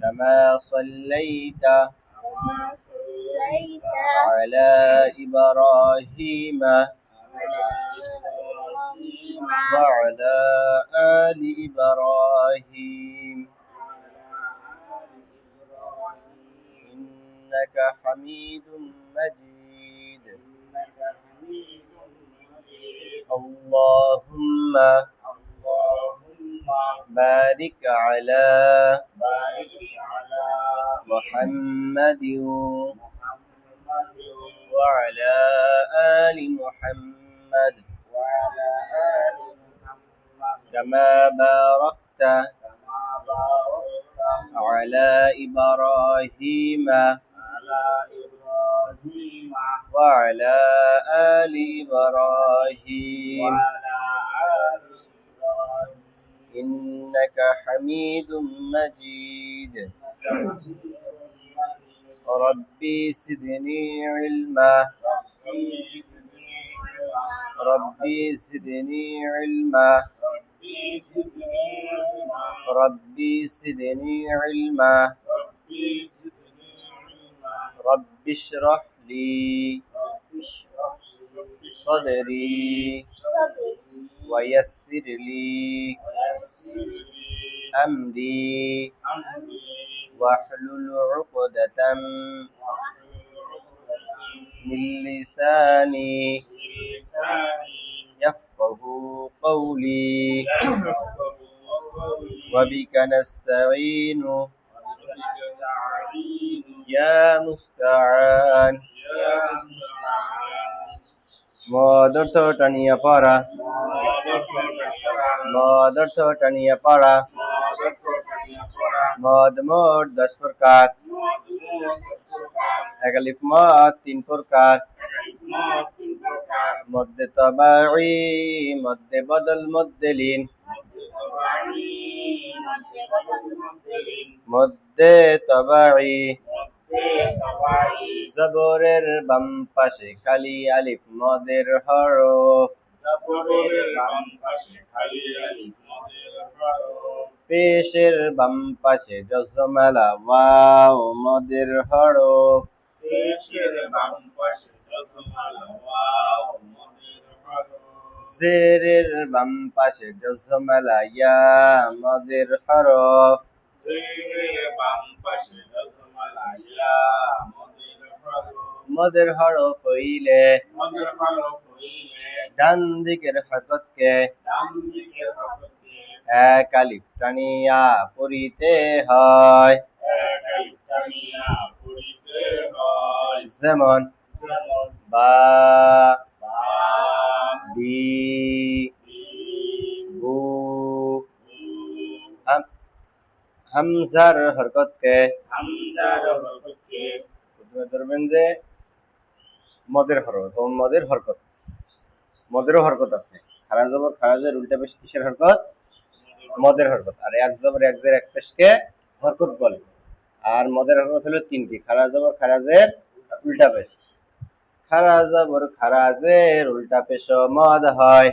كما صليت على إبراهيم وعلى آل إبراهيم إنك حميد مجيد اللهم بارك على محمد وعلى آل محمد كما باركت على إبراهيم وعلى آل إبراهيم إنك حميد مجيد ربي زدني علما ربي زدني علما ربي زدني علما رب اشرح لي صدري ويسر لي أمري واحلل عقدة من لساني يفقه قولي وبك نستعين يا مستعان মদর্থ টানিয়া পড়া মদর্থ টানিয়া পড়া মদ মোট 10 প্রকার একালিফ মদ 3 প্রকার মধ্যে তবাই মধ্যে বদল মধ্যে লীন মধ্যে তবাই জবরের বাম পাশে খালি আলিফ মদের হরফ পেশের বাম পাশে জজমালা ওয়াও মদের হরফ জেরের বাম পাশে জজমালা ইয়া মদের হরফ মদের হরফ হইলে ডান দিকের হরকতকে এক আলিফ টানিয়া পড়িতে হয় যেমন বা বি বু হামজার হরকতকে ধরবেন যে মদের হরকত মদের হরকত মদেরও হরকত আছে খারা জবর খারাজের উল্টা পেশ কিসের হরকত মদের হরকত আর এক জবর এক জের এক পেশকে হরকত বলে আর মদের হরকত হলো 3টি খারা জবর খারাজের উল্টা পেশ খারা জবর খারাজের উল্টা পেশ মদ হয়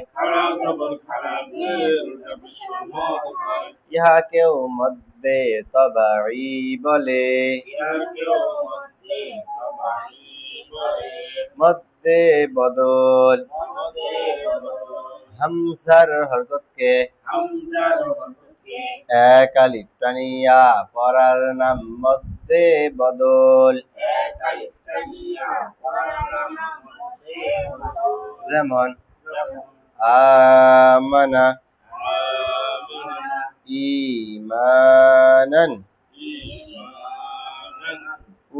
ইহাকেও মধ্যে তবাই বলে মধ্যে বদল হামজার হরকতকে এক আলিফ টানিয়া পড়ার নাম মধ্যে বদল যেমন আমানা ঈমানান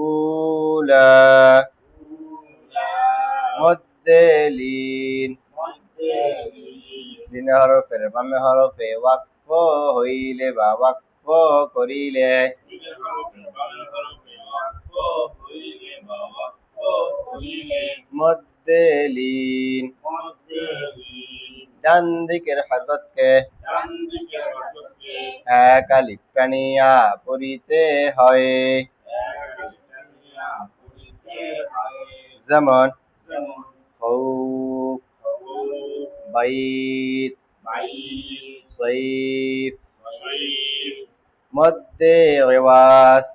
উলা মধ্যে লিন লিন হরফের বামে হরফে ওয়াকফ হইলে বা ওয়াকফ করিলে মধ্যে লিন ডান দিকের হরকতকে এক আলিফ টানিয়া পড়িতে হয় যেমন خوف বাইত সাইফ মধ্যে ওয়াস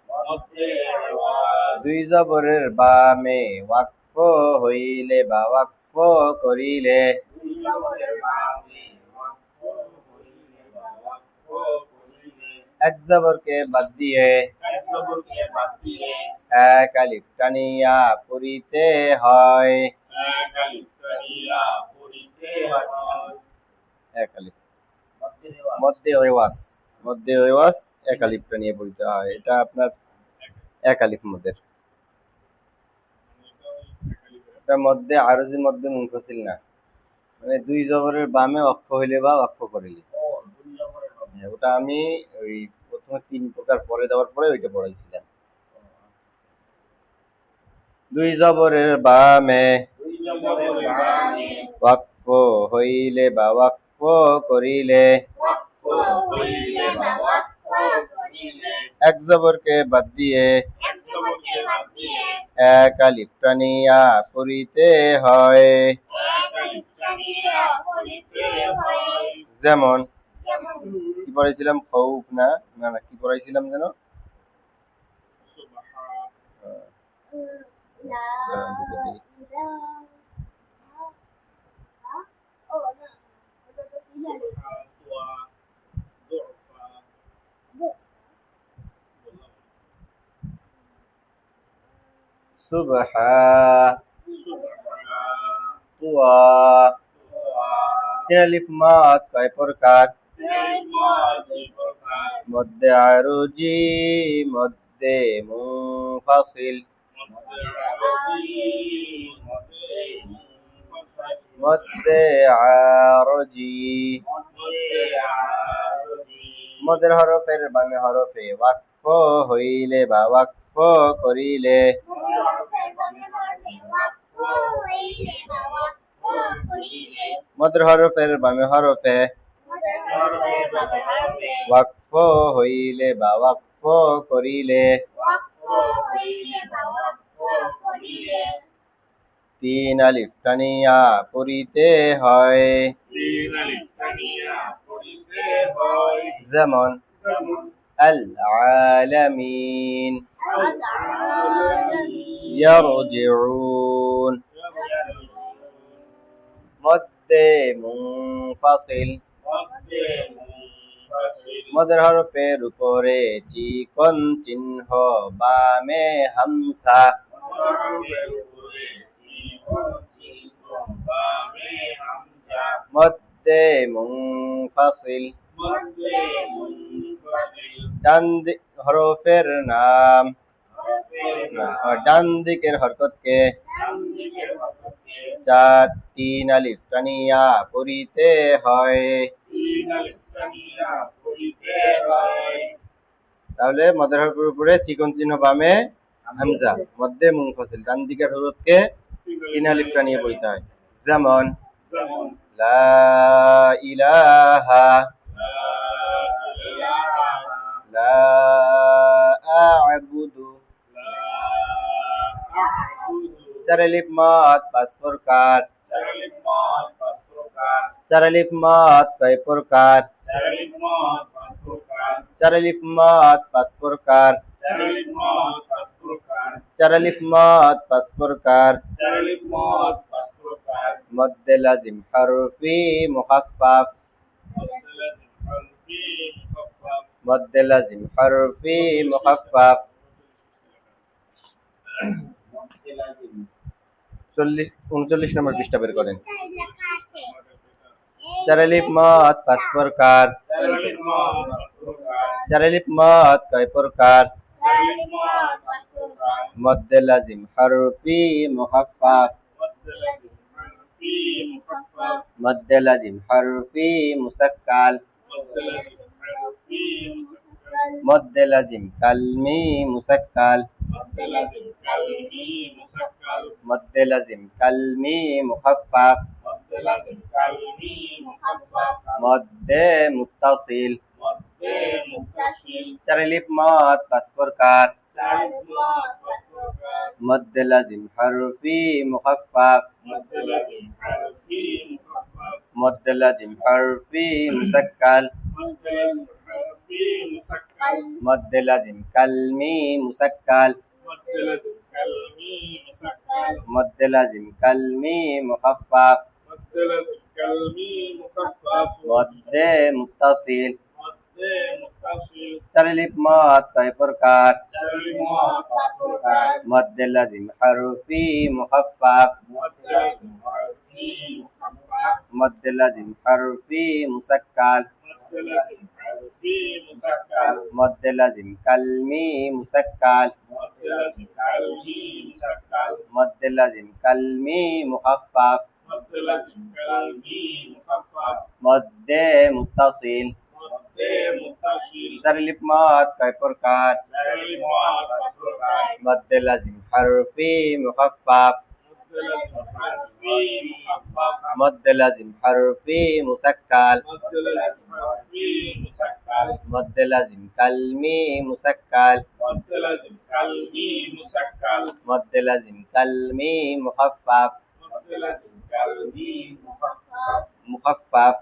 দুই জবরের বামে ওয়াকফ হইলে বা ওয়াকফ করিলে এক জবরকে বাদ দিয়ে এক আলিফ টানিয়া পড়িতে হয় এক আলিফ মধ্যে ওয়াস এক আলিফ টানিয়ে পড়িতে হয়, এটা আপনার এক আলিফ মধ্যে, এটা মধ্যে আরজি মধ্যে মুনফাসিল না, মানে দুই জবরের বামে ওয়াকফ হইলে বা ওয়াকফ করিলে, ওটা আমি ওই প্রথমে তিন প্রকার পরে দেওয়ার পরে ওইটা পড়াইছিলাম। দুই জবরের বামে ওয়াকফ হইলে বা ওয়াকফ করিলে এক জবরকে বাদ দিয়ে এক আলিফ টানিয়া পড়িতে হয়, যেমন কি পড়াইছিলাম, খৌফ না না না কি পড়াইছিলাম যেন, সুবহা তুয়া তিন আলিফ মাদ কয় প্রকার, মধ্যে আরজি মধ্যে মুনফাসিল মধ্যে আরজি মদের হরফের বামে হরফে ওয়াকফ হইলে বা ওয়াকফ করিলে মদের হরফের বামে হরফে ওয়াকফ হইলে বা ওয়াকফ করিলে তিন আলিফ টানিয়া পড়িতে হয়, যেমন আল আলামিন ইয়ারজিউন মধ্যে মুনফাসিল মদের হরফের উপরে চিকন চিহ্ন বামে হামসা মধ্যে মুনফাসিল ডান হরফের নাম ডান দিকের হরকতকে চার তিন আলিফ টানিয়া পড়িতে হয়, তাহলে মদের হরফের উপরে চিকন চিহ্ন বামে হামজা মধ্যে মুনফাসিল ডান দিকের হরকতকে তিন আলিফ টানিয়ে পড়িতে হয়, যেমন লা ইলাহা লা আ'বুদু চার আলিফ মাদ পাঁচ প্রকার, চার আলিফ মাদ কয় প্রকার, চার আলিফ মাদ পাঁচ প্রকার, চার আলিফ মাদ পাঁচ প্রকার, মধ্যে লাজিম হরফি মুখাফফাফ মধ্যে লাজিম হরফি মুখাফফাফ 39 নম্বর পৃষ্ঠা বের করেন। চার আলিফ মাদ পাঁচ প্রকার, চার আলিফ মাদ কয় প্রকার, মধ্যে লাজিম হরফি মুখাফফাফ মধ্যে লাজিম হরফি মুসাক্কাল মধ্যে লাজিম কালমি মুসাক্কাল মধ্যে লাজিম কালমি মুখাফফাফ মধ্যে মুত্তাসিল চার আলিফ মাদ পাঁচ প্রকার, মধ্যে লাজিম হরফি মুখাফফাফ মধ্যে লাজিম হরফি মুসাক্কাল مد لازم كلمي مسكل مد لازم كلمي مخفف مد متصل চারিলিপ মদ কয় প্রকার মদ লাজিম হারফি মুখাফফাফ মদ লাজিম হারফি মুসাক্কাল মদ লাজিম কালমি মুসাক্কাল মদ লাজিম কালমি মুখাফফাফ মদ মুত্তাসিল চারিলিপ মদ কয় প্রকার মদ লাজিম হারফি মুখাফফাফ মদ লাজিম হারফি মুসাক্কাল মদ লাজিম কালমি মুসাক্কাল মদ লাজিম কালমি মুখাফফাফ মুখাফফাফ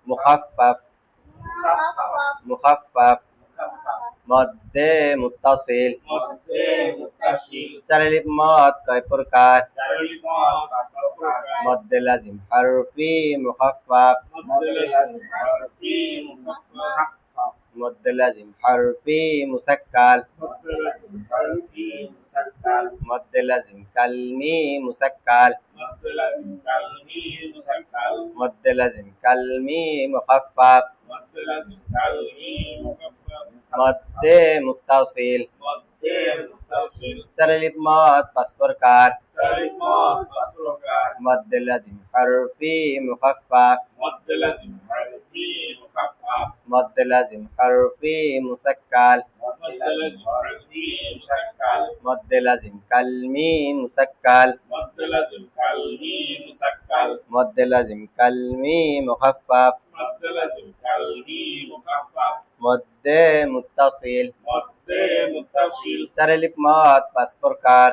মুখাফফাফ মুখাফফাফ মদ মুত্তাসিল চারিলিপ মদ কয় প্রকার মদ লাজিম হারফি মুখাফফাফ মদ লাজিম হারফি মুসাক্কাল মদ লাজিম কালমি মুসাক্কাল মদ লাজিম কালমি মুখাফফাফ মদ মুত্তাসিল চারিলিপ মদ পাঁচ প্রকার মদ লাজিম হারফি মুখাফফাফ মদ লাজিম হারফি মুসাক্কাল মদ লাজিম কালমি মুসাক্কাল মদ লাজিম কালমি মুখাফফাফ মদ মুত্তাসিল চারিলিপ মদ পাঁচ প্রকার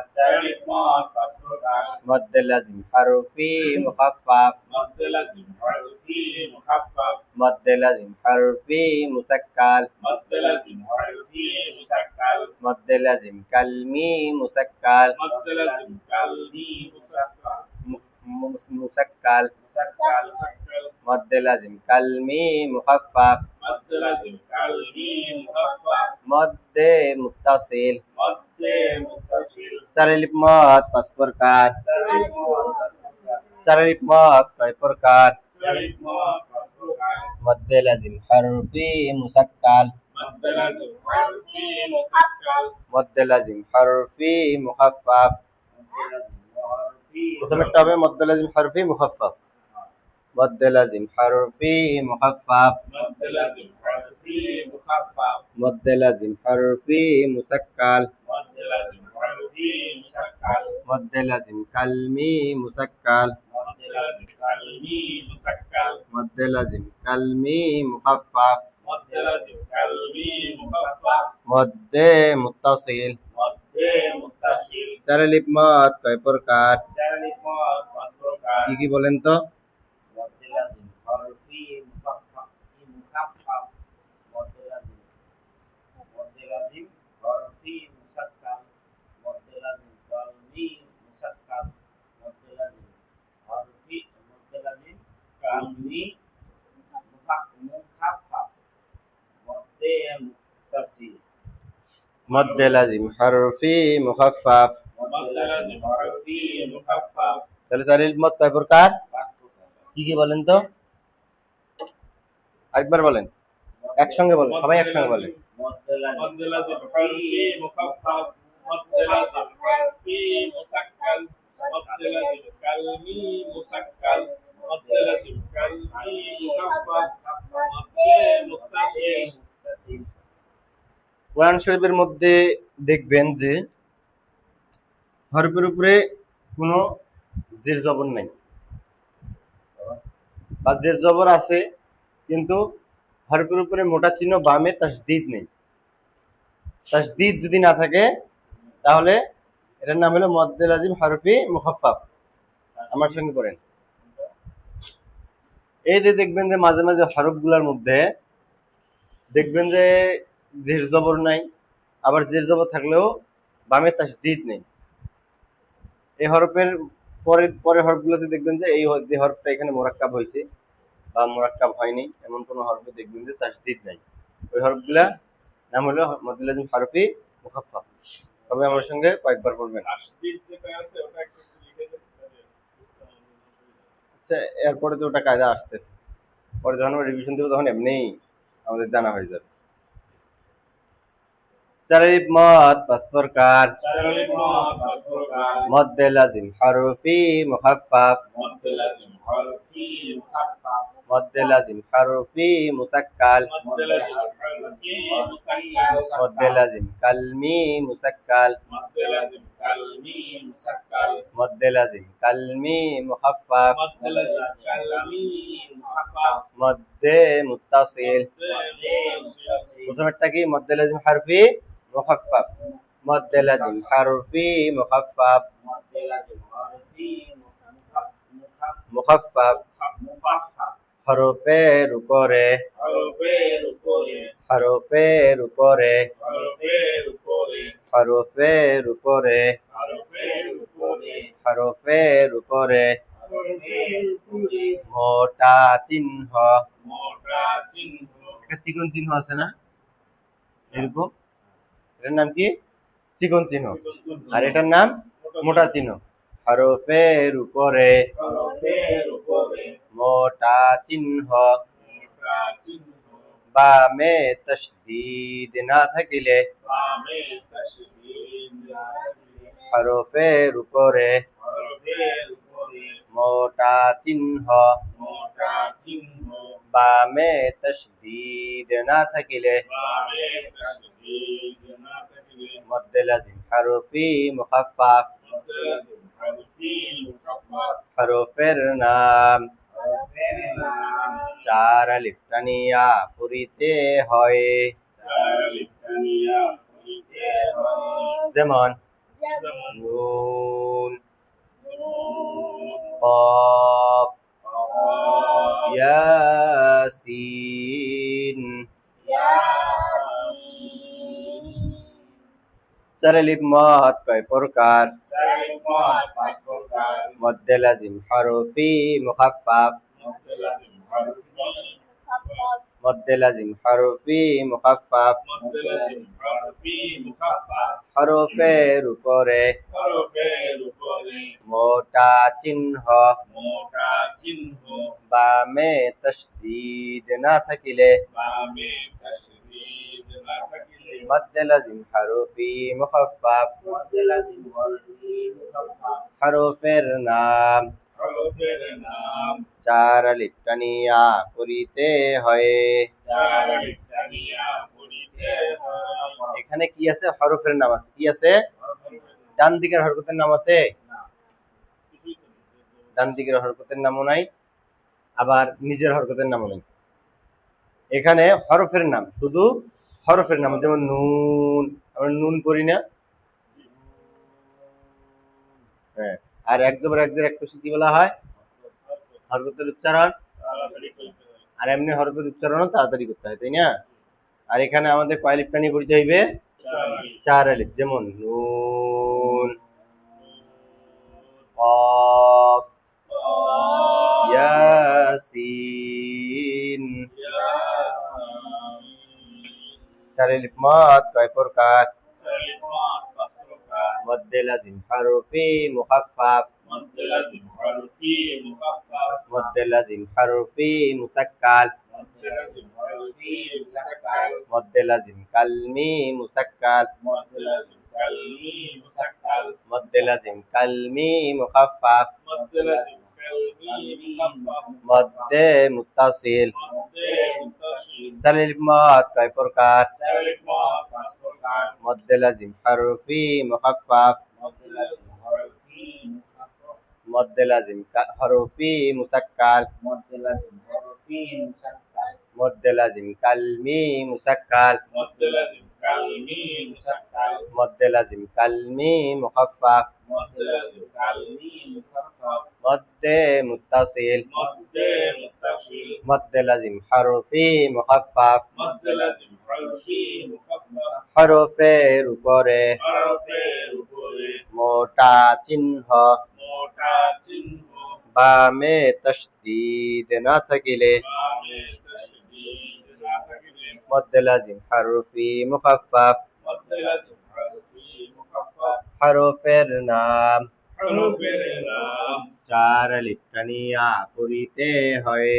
মদ লাজিম হারফি মুখাফফাফ মদ লাজিম হারফি মুসাক্কাল মদ লাজিম কালমি মুসাক্কাল মুসাক্কাল মদ লাজিম কালমি মুখাফফাফ মদ মুত্তাসিল চারিলিপ মদ পাঁচ প্রকার চারিলিপ মদ কয় প্রকার মদ লাজিম হারফি মুসাক্কাল মদ লাজিম হারফি মুখাফফাফ প্রথমেরটা হবে মদ লাজিম হারফি মুখাফফাফ মদ লাজিম হারফি মুখাফফাফ মদ লাজিম হারফি মুসাক্কাল মদ লাজিম কালমি মুসাক্কাল মদ লাজিম কালমি মুখাফফাফ মদ মুত্তাসিল চারিলিপ মদ কয় প্রকার কি কি বলেন তো মদ লাজিম হারফি মুখাফফাফ তাহলে চারিলিপ মদ কয় প্রকার কি কি বলেন তো আরেকবার বলেন একসঙ্গে বলেন সবাই একসঙ্গে বলেন কোরআন শরীফের মধ্যে দেখবেন যে হরফের উপরে কোনো জের জবর নাই বা জের জবর আছে কিন্তু হরফের উপরে মোটা চিহ্ন বামে তাসদীদ নেই। তাসদীদ যদি না থাকে তাহলে এটার নাম হলো মদ্দে লাজিম হারফি মুখাফফাফ। আমার সঙ্গে পড়েন। এই যে দেখবেন যে মাঝে মাঝে হরফগুলোর মধ্যে দেখবেন যে জের জবর নাই, আবার জের জবর থাকলেও বামে তাসদিদ নেই। এই হরফের পরে হরফগুলোতে দেখবেন যে যে হরফটা এখানে মোরাক্কাব হয়েছে বা মোরাক্কাব হয়নি এমন কোন হরফে দেখবেন যে তাসদিদ নাই। ওই হরফগুলা নাম হলো মদ্দে লাজিম হরফি মুখাফফাফ। তবে আমার সঙ্গে কয়েকবার পড়বেন। আচ্ছা, এরপরে তো ওটা কায়দা আসতেছে, পরে যখন আমরা রিভিশন দেবো তখন এমনিই আমাদের জানা হয়ে যাবে। চারিপ মদ পাঁচ প্রকার, মদ্দে লাজিম হরফি মুখাফফাফ, মদ্দে লাজিম হরফি মুসাক্কাল, মদ্দে লাজিম কালমি মুসাক্কাল, মদ্দে লাজিম কালমি মুখাফফাফ, মদ্দে মুত্তাসিল। প্রথমেরটা কি? মদ্দে লাজিম হরফি মুখাফফাফ, মদ্দে লাজিম হরফি মুখাফফাফ, মুখাফফাফ হরফের উপরে, হরফের উপরে, হরফের উপরে, হরফের উপরে মোটা চিহ্ন, একটা চিকন চিহ্ন আছে না এরকম, এটার নাম কি? চিকন চিহ্ন। আর এটার নাম মোটা চিহ্ন। হরফের উপরে মোটা চিহ্ন, বামে তাসদীদ না থাকিলে, হরফের উপরে মোটা চিহ্ন, বামে তাসদীদ না থাকিলে, মদ্দে লাজিম হরফি মুখাফফাফ। হরফের নাম চার আলিফ টানিয়া পড়িতে হয়, যেমন নুন, قاف ইয়াসিন। চার আলিফ মদ কয় প্রকার? মদ্দে লাজিম হরফি মুখাফফাফ, মদ্দে লাজিম হরফি মুখাফফাফ হরফের উপরে মোটা চিহ্ন, বামে তাসদীদ না থাকিলে, মদ্দে লাজিম হরফি মুখাফফাফ। হরফের নাম চার আলিফ টানিয়া পড়িতে হয়। এখানে কি আছে? হরফের নাম আছে। কি আছে? ডান দিকের হরকতের নাম আছে? ডান দিকের হরকতের নামও নাই, আবার নিজের হরকতের নামও নাই। এখানে হরফের নাম, শুধু হরফের নাম। যেমন নুন, আমরা নুন করি না? হ্যাঁ। আর এক জবর এক জের এক পেশে কি বলা হয়? হরকতের উচ্চারণ। আর এমনি হরফের উচ্চারণও তাড়াতাড়ি করতে হয়, তাই না? আর এখানে আমাদের কয় আলিফ টানিয়ে পড়তে হইবে? চার আলিফ। যেমন নুন, কফ, ইয়াসিন। চার আলিফ মদ কয় প্রকার? মদ্দে লাজিম হরফি মুখাফফাফ, মদ্দে লাজিম হরফি মুসাক্কাল, মদ্দে লাজিম কালমি মুসাক্কাল, মদ্দে লাজিম কালমি মুখাফফাফ, মদ্দে মুত্তাসিল। চার আলিফ মদ কয় প্রকার? মদ্দে লাজিম হরফি মুখাফফাফ, মদ্দে লাজিম হরফি মুসাক্কাল, মদ্দে লাজিম কালমি মুসাক্কাল, মদ্দে লাজিম কালমি মুখাফফাফ, মদ্দে মুত্তাসিল مد متصل مد لازم حرفি মুখাফফাফ مد لازم حرفي مخفف হরফের উপরে حرفের উপরে মোটা চিহ্ন মোটা চিহ্ন বামে তাসদীদ না থাকিলে বামে তাসদীদ না থাকিলে মদ লাজিম হারফি মুখাফফাফ مد لازم حرفي مخفف হরফের নাম حروفের নাম চার আলিফ টানিয়া পড়িতে হয়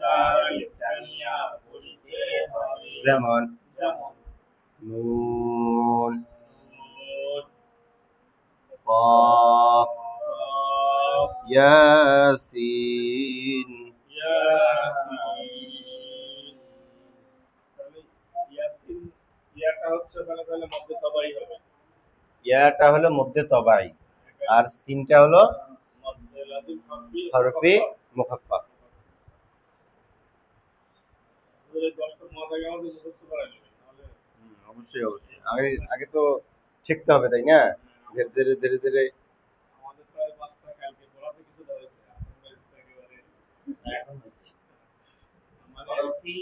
চার আলিফ টানিয়া পড়িতে হয় যেমন যেমন নুন নুন কফ قاف ইয়াসিন ইয়াসিন তাহলে ইয়াসিন ইয়াটা হচ্ছে তাহলে মধ্যে তবাই হবে ইয়াটা হলো মধ্যে তবাই আর সিনটা হলো মধ্যে লাজিম হরফি মুখাফফাফ ওই 10টা মজা কেমন বুঝতে পারা যাবে তাহলে অবশ্যই অবশ্যই আগে আগে তো শিখতে হবে তাই না ধীরে ধীরে ধীরে ধীরে আমাদের প্রায় 5টা কালকে পড়াতে কিছু দেওয়া হয়েছে একেবারে এখন হচ্ছে মানে হরফি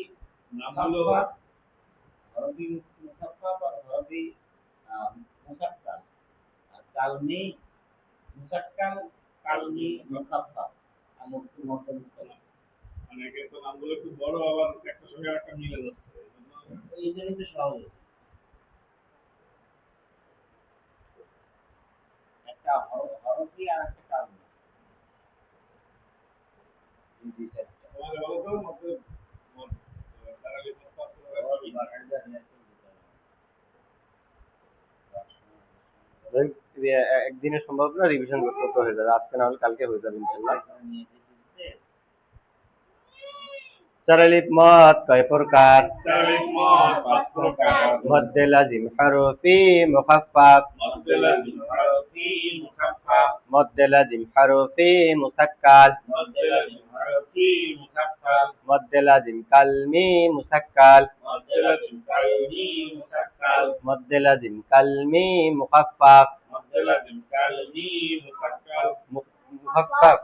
নামগুলো হরফি মুখাফফাফ আর হরফি মুসাক্কাল আর কালমি মুসাক্কাল কালমি মুখাফফাফ আর মধ্যে মুত্তাসিল অনেকে তো নামগুলো একটু বড় আবার একটা সঙ্গে একটা মিলে যাচ্ছে এই জন্যই তো সহজ হয়েছে একটা হরফি আর একটা কালমি এই দুই চারটা তোমাদের বলো তো মধ্যে তারা লিখতে পারছে হরফি বারহাজার নেসল একদিনে সম্ভব না রিভিশন করতে তো হয়ে যাবে আজকে না হলে কালকে হয়ে যাবে ইনশাআল্লাহ নিয়ে যেতে চার আলিফ মদ কয় প্রকার তারিখ মত 5 প্রকার মদ্দে লাজিম হারফি মুখাফফাফ মধ্যে লাজিম হরফি মুখাফফাফ মদ্দে লাজিম হারফি মুসাক্কাল মধ্যে লাজিম হরফি মুখাফফাফ মদ্দে লাজিম কালমি মুসাক্কাল মধ্যে লাজিম কালমি মুসাক্কাল মদ্দে লাজিম কালমি মুখাফফাফ মধ্যে লাজিম কালমি মুসাক্কাল মুখাফফাফ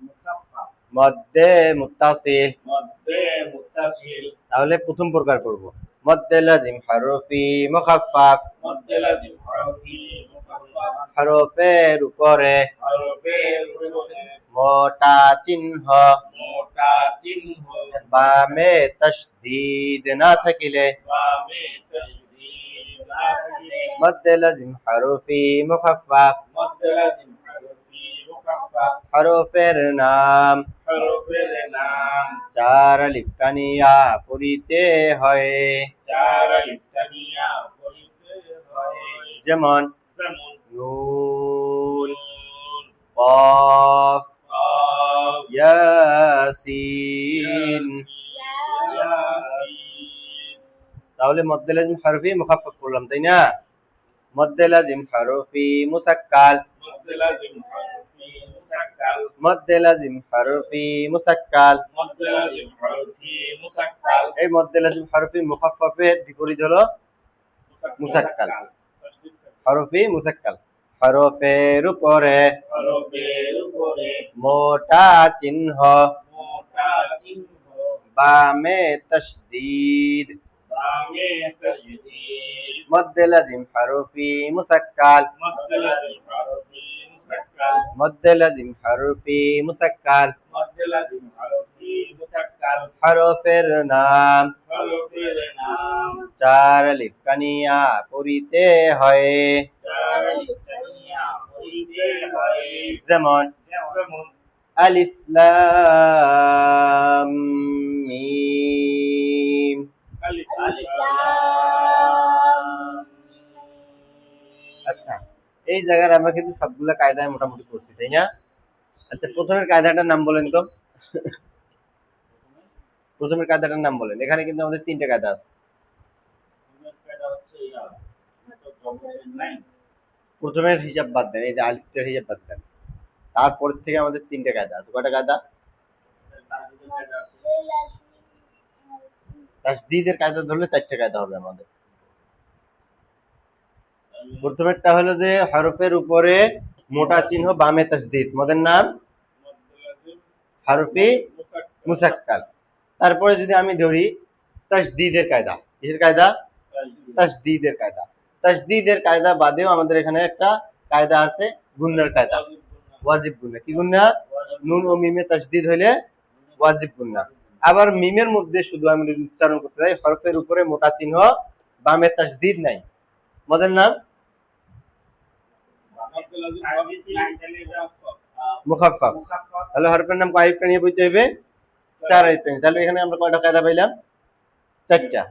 মুখাফফাফ মদ্দে মুত্তাসিল মধ্যে মুত্তাসিল তাহলে প্রথম প্রকার করব মদ্দে লাজিম হারফি মুখাফফাফ মধ্যে লাজিম হরফি মুখাফফাফ হরফের উপরে হরফের উপরে মোটা চিহ্ন মোটা চিহ্ন বামে তাসদীদ না থাকিলে বামে তাসদীদ না থাকিলে মদ্দে লাজিম হারফি মুখাফফাফ মধ্যে লাজিম হরফি মুখাফফাফ হরফের নাম হরফের নাম চার আলিফ টানিয়া পড়িতে হয় চার আলিফ টানিয়া পড়িতে হয় যেমন যেমন নুন নুন কফ قاف ইয়াসিন ياسين তাহলে মদ্দে লাজিম হারফি মুখাফফাফ করলাম তাই না মদ্দে লাজিম হারফি মুসাক্কাল مد لازم حرفي مسكل মদ্দে লাজিম হারফি মুসাক্কাল مد لازم حرفي مسكل এই মদ্দে লাজিম হারফি মুখাফফাফের বিপরীত হলো মুসাক্কাল হরফি মুসাক্কাল হরফের উপরে হরফের উপরে মোটা চিহ্ন মোটা চিহ্ন বামে তাসদীদ বামে তাসদীদ মদ্দে লাজিম হারফি মুসাক্কাল مد لازم حرفي مسكل মদ্দে লাজিম হারফি মুসাক্কাল مد لازم حرفي مسكل হরফের নাম হরফের নাম চার আলিফ টানিয়া পড়িতে হয় চার আলিফ টানিয়া পড়িতে হয় যেমন যেমন আলিফ লাম মিম আলিফ আচ্ছা এই জায়গায় আমরা কিন্তু সবগুলা কায়দায় মোটামুটি করছি তাই না আচ্ছা প্রথমের কায়দাটার নাম বলেন তো প্রথমের কায়দাটার নাম বলেন এখানে কিন্তু আমাদের তিনটে কায়দা আছে প্রথমের হিসাব বাদ দেন এই যে আলিফটার হিসাব বাদ দেন তারপর থেকে আমাদের তিনটে কায়দা আছে কয়টা কায়দা তাসদীদের কায়দা ধরলে চারটে কায়দা হবে আমাদের প্রথমেরটা হলো যে হরফের উপরে মোটা চিহ্ন বামে তাসদীদ মদের নাম হারফি মুসাক্কাল। তারপরে যদি আমি ধরি তাসদীদের কায়দা, কিসের কায়দা? তাসদীদের কায়দা। তাসদীদের কায়দা বাদেও আমাদের এখানে একটা কায়দা আছে, গুন্নার কায়দা, ওয়াজিব গুন্না। কি গুন্না? নুন ও মিমে তাসদীদ হইলে ওয়াজিব গুন্না। আবার মিমের মধ্যে শুধু আমি যদি উচ্চারণ করতে যাই, হরফের উপরে মোটা চিহ্ন, বামে তাসদীদ নাই, মদের নাম মুখাফফাফ। তাহলে হরফের নাম কয় আলিফ নিয়ে বলতে হবে? 4 আলিফ নিয়ে। তাহলে এখানে আমরা কয়টা কায়দা পাইলাম? 4টা।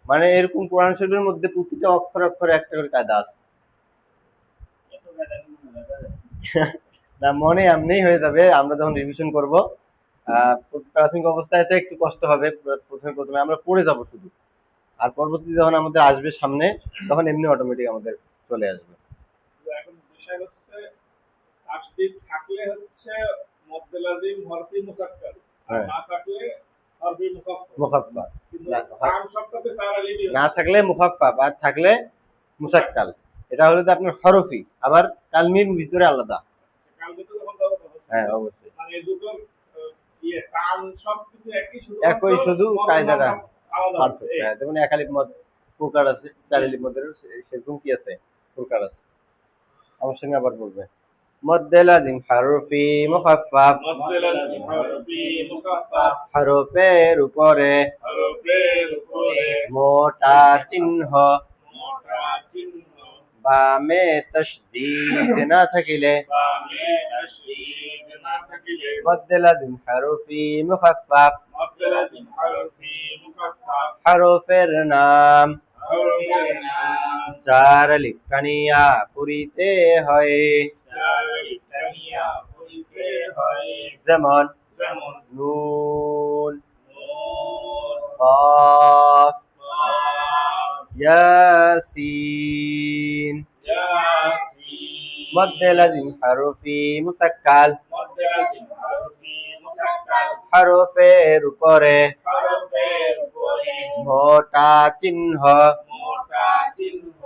মানে এরকম কোরআন শরীফের মধ্যে প্রতিটা অক্ষর অক্ষরে একটা করে কায়দা আছে। না, মনে এমনিই হয়ে যাবে আমরা যখন রিভিশন করব। প্রাথমিক অবস্থায় তো একটু কষ্ট হবে, প্রথমে আমরা পড়ে যাব শুধু, আর পরবর্তী যখন আমাদের আসবে সামনে তখন এমনি অটোমেটিক আমাদের চলে আসবে। এখন বিষয় হচ্ছে তাসদীদ থাকলে হচ্ছে মদ্দে লাজিম হরফি মুসাক্কাল, আর না থাকলে হরফি মুখাফফা। কিন্তু কাম শব্দতে 4 আলিফ না থাকলে মুখাফফা, আর থাকলে মুসাক্কাল। এটা হলো তো আপনার হরফি, আবার কালমির ভিতরে আলাদা। কালকে তো যখন দাও হ্যাঁ, অবশ্যই মানে এই দুটো কাম সবকিছু একই, শুধু কায়দাটা আলাদা হচ্ছে। পার্থক্য। হ্যাঁ, যেমন এক আলিফ মদ প্রকার আছে, 4 আলিফ মদের সেরকম কি আছে? প্রকার আছে। আমার সঙ্গে আবার বলবে মদ্দে লাজিম হারফি মুখাফফাফ, মদ্দে লাজিম হরফি মুখাফফাফ, হরফের উপরে হরফের উপরে মোটা চিহ্ন, মোটা চিহ্ন, বামে তাসদীদ না থাকিলে, বামে তাসদীদ না থাকিলে, মদ্দে লাজিম হারফি মুখাফফাফ, মদ্দে লাজিম হরফি মুখাফফাফ, হরফের নাম হরফের নাম 4 আলিফ টানিয়া পড়িতে হয়, 4 আলিফ টানিয়া পড়িতে হয়। যেমন যেমন নুন, নুন, কাফ, কাফ, ইয়াসিন। ইয়াসিন। মদ্দে লাজিম হারফি মুসাক্কাল, মদ্দে লাজিম হরফি মুসাক্কাল, হরফের উপরে হরফের উপরে মোটা চিহ্ন, মোটা চিহ্ন,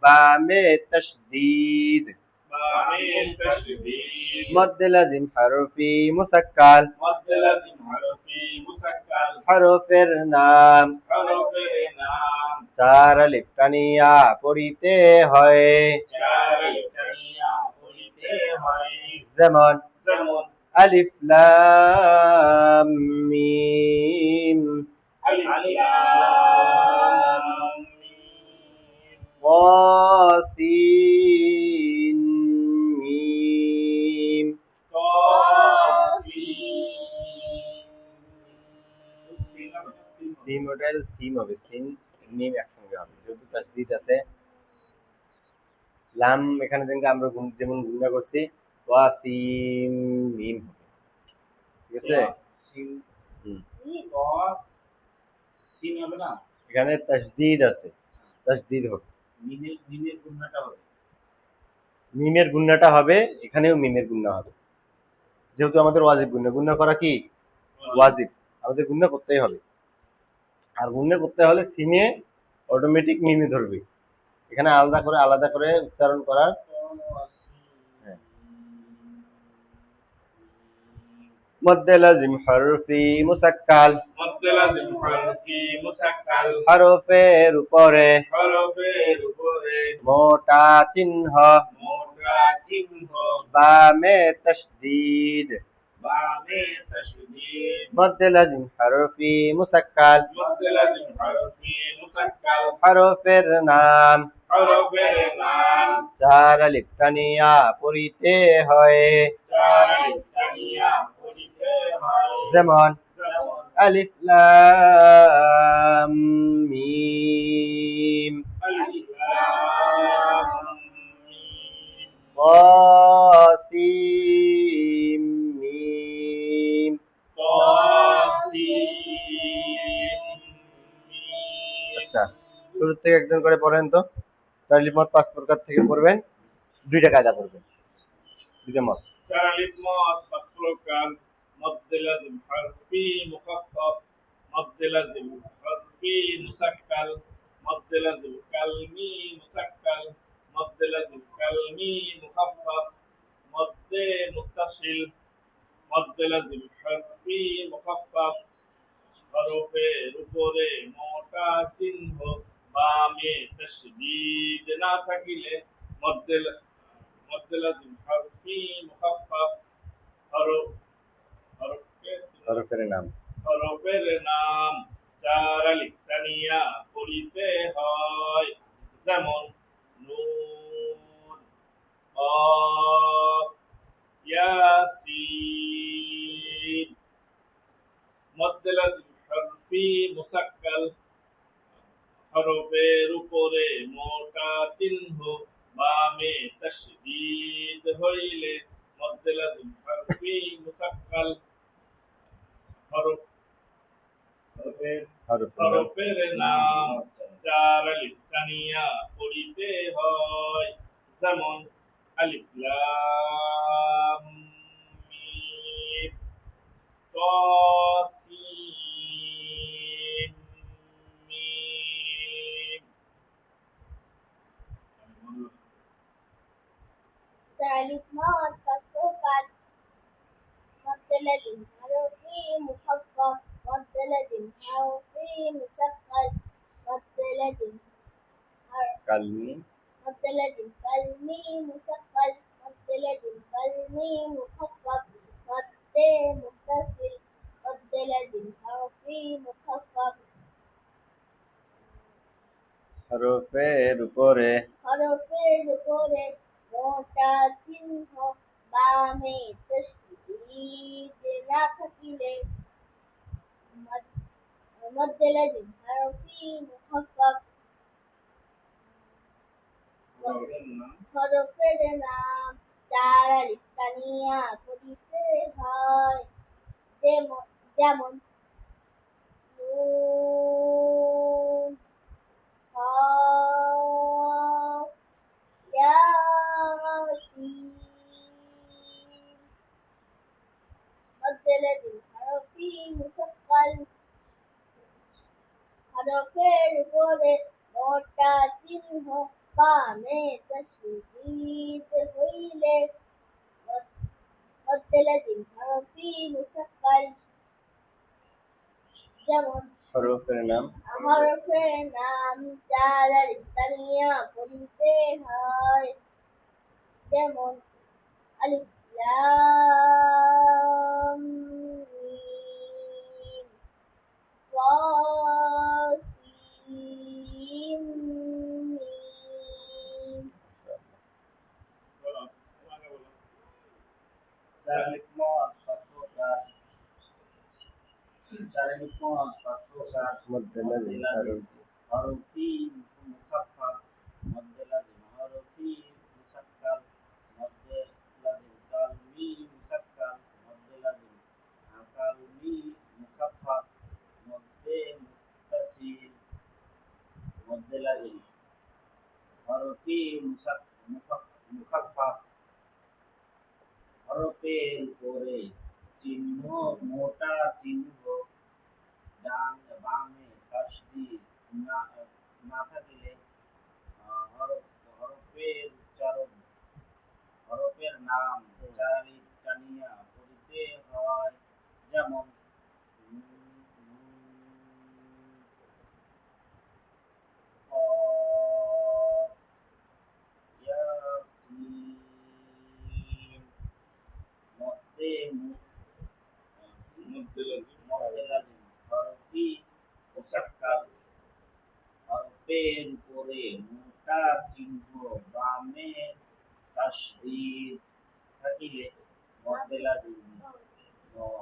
বামে তাসদীদ। বামে তাসদীদ। মদ্দে লাজিম হারফি মুসাক্কাল, মদ্দে লাজিম হরফি মুসাক্কাল, হরফের নাম হরফের নাম 4 আলিফ টানিয়া পড়িতে হয়, 4 আলিফ টানিয়া পড়িতে হয়। যেমন যেমন আলিফ লাম মিম, আলিফ লাম মিম, তাসিন মিম। সিম ওটার সিম হবে, সিন মিম একসঙ্গে হবে, যেহেতু তাসদীদ আছে। লাম এখানে থেকে আমরা যেমন গুণা করছি, ওয়াসিম মিম হবে, ঠিক আছে? সিন হুম। সিন হবে না, এখানে তাসদীদ আছে, তাসদীদ হবে। মিনের গুণাটা হবে। মিমের গুণাটা হবে, এখানেও মিমের গুণা হবে, যেহেতু আমাদের ওয়াজিব গুণা। গুণা করা কি ওয়াজিব, আমাদের গুণা করতেই হবে। আর গুণা করতে হলে সিনে অটোমেটিক মিমে ধরবে, এখানে আলাদা করে উচ্চারণ করার। মদ্দে লাজিম হরফি মুসাক্কাল, মদ্দে লাজিম হরফি মুসাক্কাল, হরফের উপরে হরফের উপরে মোটা চিহ্ন, মোটা চিহ্ন, বামে তাসদীদ। বামে তাসদীদ। মদ্দে লাজিম হরফি মুসাক্কাল, মদ্দে লাজিম হরফি মুসাক্কাল, হরফের নাম হরফের নাম 4 আলিফ টানিয়া পড়িতে হয়, 4 আলিফ টানিয়া পড়িতে হয়। যেমন যেমন আলিফ লাম মিম, আলিফ লাম মিম, তাসিন মিম। তাসিন মিম। আচ্ছা, শুরু থেকে একজন করে পড়েন তো। 4 আলিফ মত 5 প্রকার থেকে পড়বেন, 2টা কায়দা পড়বেন, 2টা মত। 4 আলিফ মদ 5 প্রকার। মদ্দে লাজিম হরফি মুখাফফাফ, মদ্দে লাজিম হরফি মুসাক্কাল, মদ্দে লাজিম কালমি মুসাক্কাল, মদ্দে লাজিম কালমি মুখাফফাফ, মদ্দে মুত্তাসিল, مد لازم حرفي مخفف হরফের উপরে মোটা চিহ্ন বামে তাসদীদ না থাকিলে মদ্দে লাজিম হরফি মুখাফফাফ হরফ হরফের হরফের নাম হরফের নাম চার আলিফ তানিয়া পড়িতে হয় যেমন নুন কফ ইয়াসিন মদ্দে লাজিম হরফি মুসাক্কাল হরফের উপরে মোটা চিহ্ন বামে তাসদীদ হইলে মদ্দে লাজিম হরফি মুসাক্কাল হরফ হরফের নাম চার আলিফ তানিয়া পড়িতে হয় যেমন আলিফ লাম মিম তাসিম মিম تعرف مواد مسلوقات مد لازم حرفي مخفف مد لازم حرفي مثقل مد لازم কালমি مد لازم كلمي مثقل مد لازم كلمي مخفف مد متصل مد لازم حرفي مخفف হরফের উপরে হরফের উপরে মোটা চিহ্ন বামে তাসদীদ না থাকিলে মদ্দে লাজিম হরফি মুখাফফাফ হরফের নাম চার আলিফ তানিয়া পড়িতে হয় যেমন নুন قاف ياسين مد لازم حرفي مثقل হরফের উপরে মোটা চিহ্ন বামে তাসদীদ হইলে মদ্দে লাজিম হরফি মুসাক্কাল যেমন হরফের নাম হরফের নাম চার আলিফ তানিয়া পড়িতে হয় যেমন আলিফ লাম মিম তাসিম মিম বলো তোমাকে বলো চারিক মত পাঁচ প্রকার চারিক মত পাঁচ প্রকার মধ্যে লাজিম হরফ হরফি মুখাফফাফ মধ্যে লাজিম হরফি মুসাক্কাল মধ্যে লাজিম কালমি মুসাক্কাল মধ্যে লাজিম কালমি মুখাফফাফ মধ্যে মুত্তাসিল মধ্যে লাজিম হরফি মুখাফফাফ হরফের উপরে চিহ্ন মোটা চিহ্ন ডান বামে তাসদীদ না না থাকিলে হরফের উচ্চারণ হরফের নাম চারি টানিয়া পড়িতে হয় যেমন قاف ياسين মধ্যে মদ্দে লাজিম লাজিম হরফি মুসাক্কাল হরফের উপরে মোটা চিহ্ন বামে তাসদীদ থাকিলে মধ্যে লাজিম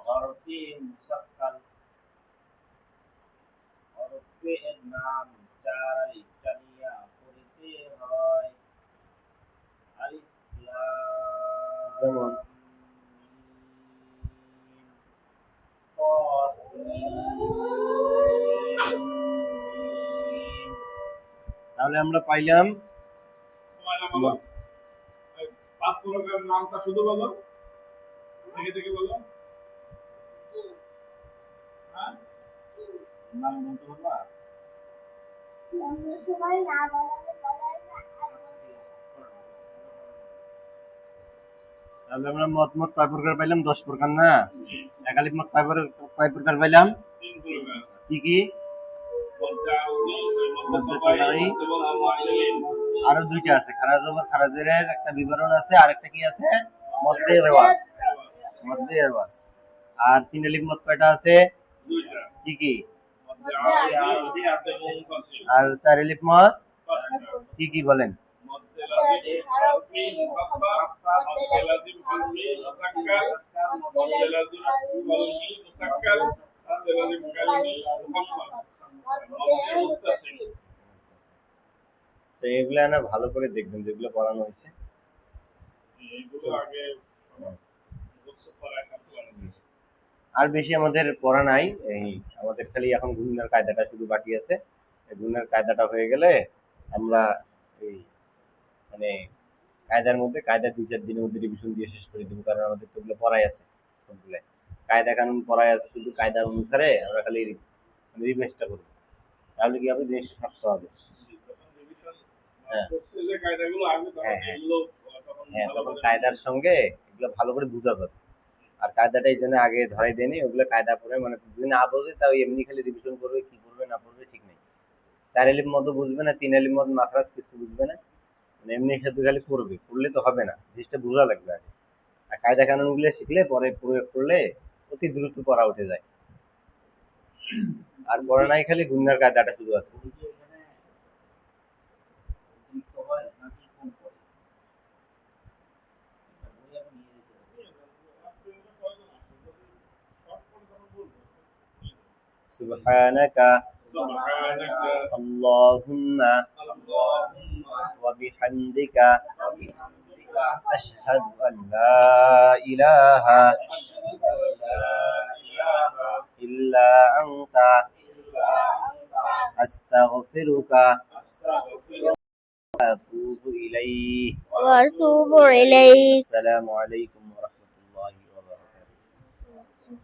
হরফি মুসাক্কাল হরফের নাম চার আলিফ টানিয়া পড়িতে হয় আলিফ লাম যেমন মিম কফ মিম তাহলে আমরা পাইলাম তোমাকে বলো এই পাঁচ প্রকার নামটা শুধু বলো থেকে থেকে বলো হ্যাঁ নাম বলতে পারবা অন্য সময় না বলালে বলার না আর তাহলে আমরা মত মোট কয় প্রকার পাইলাম? 10 প্রকার না? একালিফ মত কয় প্রকার পাইলাম? 3 প্রকার। কি কি? মধ্যে আরবি, মধ্যে মধ্যে তবাই, তবাই। এবং আমাইলিন। আরো দুইটা আছে, খারাজ জবর খারাজের একটা বিবরণ আছে, আর একটা কি আছে? মধ্যে রেওয়াজ। মধ্যে রেওয়াজ। আর তিন আলিফ মত কয়টা আছে? দুইটা। কি কি? মধ্যে আরবি, মধ্যে মুনফাসিল। আর চার আলিফ মত পাঁচটা। কি কি বলেন? মধ্যে লাজিম হারফি মুখাফফাফ, মধ্যে লাজিম হারফি মুসাক্কাল, মধ্যে লাজিম কলমি মুসাক্কাল, মধ্যে লাজিম কালমি মুখাফফাফ, মধ্যে মুত্তাসিল। তো এগুলা না ভালো করে দেখবেন যেগুলো পড়ানো হয়েছে। এগুলো আগে মুখস্থ করায় থাকতে পারেন। আর বেশি আমাদের পড়া নাই, এই আমাদের খালি এখন গুণনের কায়দাটা শুধু বাকি আছে। এই গুণনের কায়দাটা হয়ে গেলে আমরা এই মানে কায়দার মধ্যে কায়দা 2-4 দিনের মধ্যে রিভিশন দিয়ে শেষ করে দেবো, কারণ আমাদের তো ওগুলো পড়াই আছে সবগুলো। কায়দা কানুন পড়াই আছে, শুধু কায়দা অনুসারে আমরা খালি রিভাইজটা করবো, তাহলে কি হবে? জিনিসটা থাকতে হবে। যখন রিভিশন হ্যাঁ করতে যে কায়দাগুলো আসবে তখন হ্যাঁ হ্যাঁ এগুলো তখন হ্যাঁ, ভালো তখন করে কায়দার সঙ্গে এগুলো ভালো করে বোঝা যাবে। আর কায়দাটা এই জন্য আগে ধরাই দেয়নি, ওগুলো কায়দা পড়ে মানে যদি না বোঝে তাও এমনি খালি রিভিশন করবে, কি করবে না করবে ঠিক নেই। 4 আলিফ মতো বুঝবে না, 3 আলিফ মতো মাখরাজ কিছু বুঝবে না, মানে এমনি শুধু খালি করবে, করলে তো হবে না, জিনিসটা বোঝা লাগবে আগে। আর কায়দা কানুন গুলো শিখলে পরে প্রয়োগ করলে অতি দ্রুত পড়া উঠে যায়। আর পড়া নাই, খালি গুন্নার কায়দাটা শুধু আছে। ওই যে এখানে অতিরিক্ত হয় নাকি কম পড়ে? এটা বই আমি নিয়ে যেতে হবে। সুবহানাকা সুবহানাকা আল্লাহুম্মা আল্লাহুম্মা ওয়া বিহামদিকা ওয়া বিহামদিকা আশহাদু আন লা ইলাহা আশহাদু আল্লা ইলাহা ইল্লা আনতা ইল্লা আনতা আস্তাগফিরুকা আস্তাগফিরুকা ওয়া আতুবু ইলাইক। وأتوب إليك আসসালামু আলাইকুম ওয়া রাহমাতুল্লাহি ওয়া বারাকাতুহু।